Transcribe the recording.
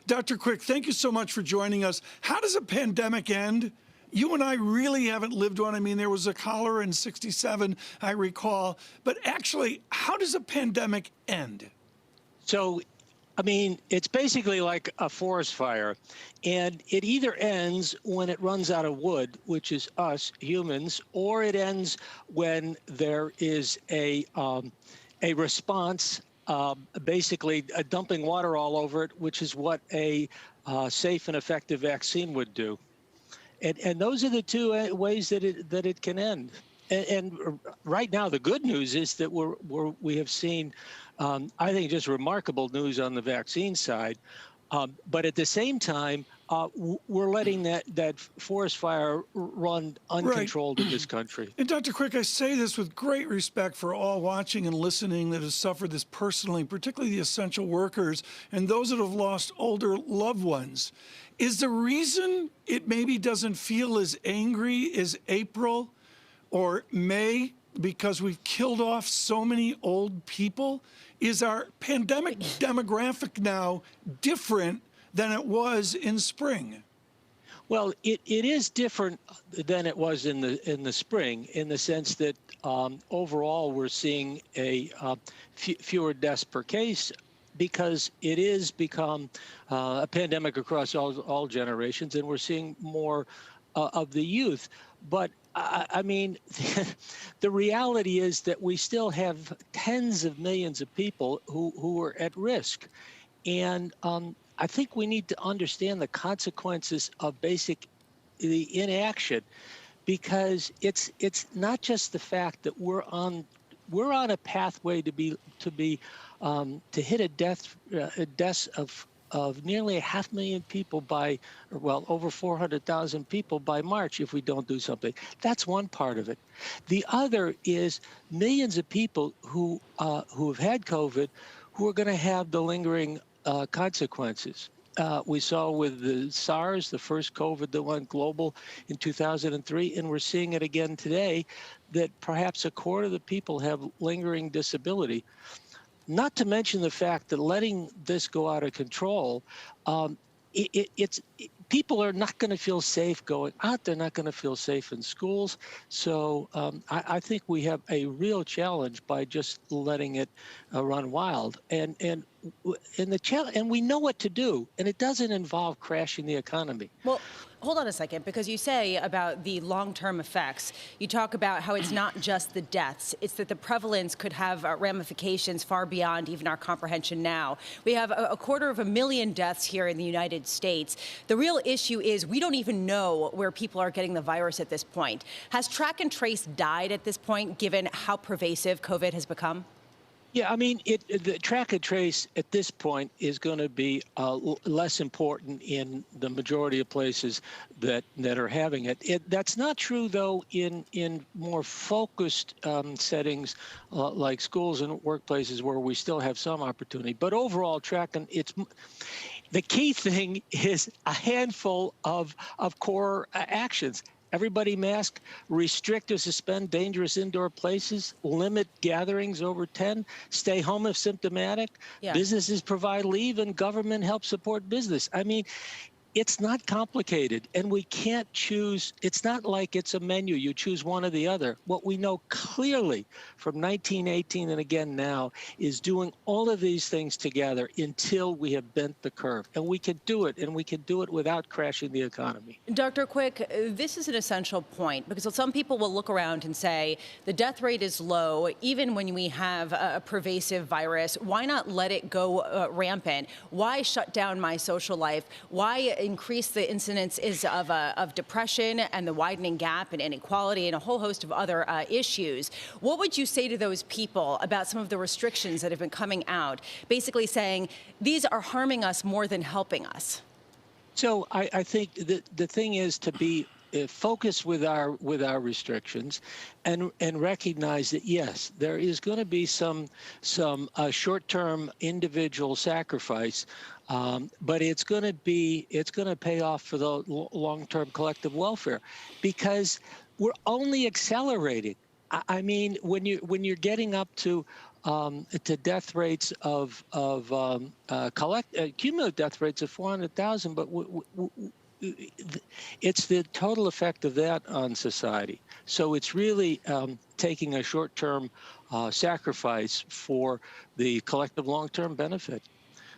Dr. Quick, thank you so much for joining us. How does a pandemic end? You and I really haven't lived one. I mean, there was a cholera in '67, I recall. But actually, how does a pandemic end? So, I mean, it's basically like a forest fire, and it either ends when it runs out of wood, which is us humans, or it ends when there is a response, basically dumping water all over it, which is what a safe and effective vaccine would do. And those are the two ways that it can end. And right now, the good news is that we have seen, I think, just remarkable news on the vaccine side. But at the same time, we're letting that forest fire run uncontrolled in this country. And Dr. Quick, I say this with great respect for all watching and listening that have suffered this personally, particularly the essential workers and those that have lost older loved ones. Is the reason it maybe doesn't feel as angry as April or May because we've killed off so many old people? Is our pandemic demographic now different than it was in spring? Well, it is different than it was in the spring, in the sense that overall we're seeing fewer deaths per case, because it is become a pandemic across all generations, and we're seeing more of the youth. But I mean, the reality is that we still have tens of millions of people who are at risk. And I think we need to understand the consequences of the inaction, because it's not just the fact that we're on a pathway to hit a deaths of nearly 500,000 people over 400,000 people by March if we don't do something. That's one part of it. The other is millions of people who have had COVID who are going to have the lingering consequences. We saw with the SARS, the first COVID that went global in 2003, and we're seeing it again today, that perhaps a quarter of the people have lingering disability. Not to mention the fact that letting this go out of control, people are not going to feel safe going out. They're not going to feel safe in schools. So I think we have a real challenge by just letting it run wild. And we know what to do, and it doesn't involve crashing the economy. Well, hold on a second, because you say about the long-term effects. You talk about how it's not just the deaths. It's that the prevalence could have ramifications far beyond even our comprehension now. We have a 250,000 deaths here in the United States. The real issue is we don't even know where people are getting the virus at this point. Has track and trace died at this point, given how pervasive COVID has become? Yeah, I mean, the track and trace at this point is going to be less important in the majority of places that are having it. That's not true, though, in more focused settings like schools and workplaces where we still have some opportunity. But overall, the key thing is a handful of core actions. Everybody mask, restrict or suspend dangerous indoor places, limit gatherings over 10, stay home if symptomatic, businesses provide leave, and government help support business. I mean, it's not complicated, and we can't choose. It's not like it's a menu. You choose one or the other. What we know clearly from 1918 and again now is doing all of these things together until we have bent the curve. And we can do it, and we can do it without crashing the economy. Dr. Quick, this is an essential point, because some people will look around and say the death rate is low, even when we have a pervasive virus. Why not let it go rampant? Why shut down my social life? Why increase the incidence of depression and the widening gap and inequality and a whole host of other issues? What would you say to those people about some of the restrictions that have been coming out, basically saying these are harming us more than helping us? So I think the thing is to be focused with our restrictions, and recognize that yes, there is going to be some short-term individual sacrifice, but it's going to pay off for the long-term collective welfare, because we're only accelerating. I mean, when you're getting up to to death rates of cumulative death rates of 400,000, but it's the total effect of that on society. So it's really taking a short-term sacrifice for the collective long-term benefit.